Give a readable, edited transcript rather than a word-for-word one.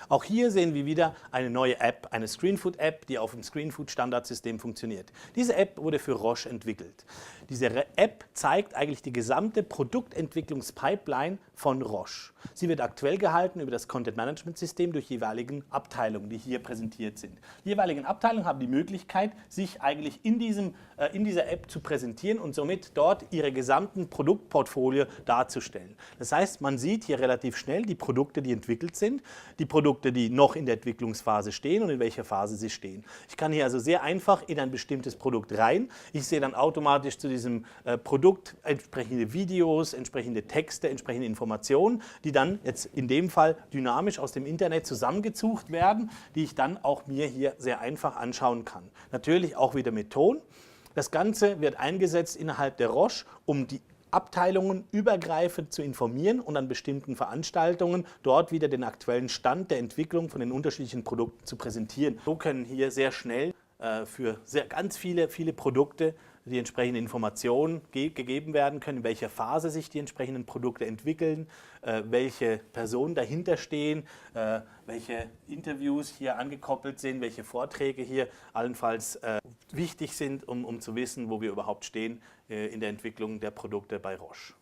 Auch hier sehen wir wieder eine neue App, eine ScreenFood-App, die auf dem ScreenFood-Standardsystem funktioniert. Diese App wurde für Roche entwickelt. Diese App zeigt eigentlich die gesamte Produktentwicklungspipeline von Roche. Sie wird aktuell gehalten über das Content-Management-System durch jeweiligen Abteilungen, die hier präsentiert sind. Die jeweiligen Abteilungen haben die Möglichkeit, sich eigentlich in dieser App zu präsentieren und somit dort ihre gesamten Produktportfolio darzustellen. Das heißt, man sieht hier relativ schnell die Produkte, die entwickelt sind, die Produkte, die noch in der Entwicklungsphase stehen und in welcher Phase sie stehen. Ich kann hier also sehr einfach in ein bestimmtes Produkt rein. Ich sehe dann automatisch zu diesem Produkt entsprechende Videos, entsprechende Texte, entsprechende Informationen, die dann jetzt in dem Fall dynamisch aus dem Internet zusammengesucht werden, die ich dann auch mir hier sehr einfach anschauen kann. Natürlich auch wieder mit Ton. Das Ganze wird eingesetzt innerhalb der Roche, um die Abteilungen übergreifend zu informieren und an bestimmten Veranstaltungen dort wieder den aktuellen Stand der Entwicklung von den unterschiedlichen Produkten zu präsentieren. So können hier sehr schnell für ganz viele Produkte die entsprechenden Informationen gegeben werden können, in welcher Phase sich die entsprechenden Produkte entwickeln, welche Personen dahinter stehen, welche Interviews hier angekoppelt sind, welche Vorträge hier allenfalls wichtig sind, um zu wissen, wo wir überhaupt stehen in der Entwicklung der Produkte bei Roche.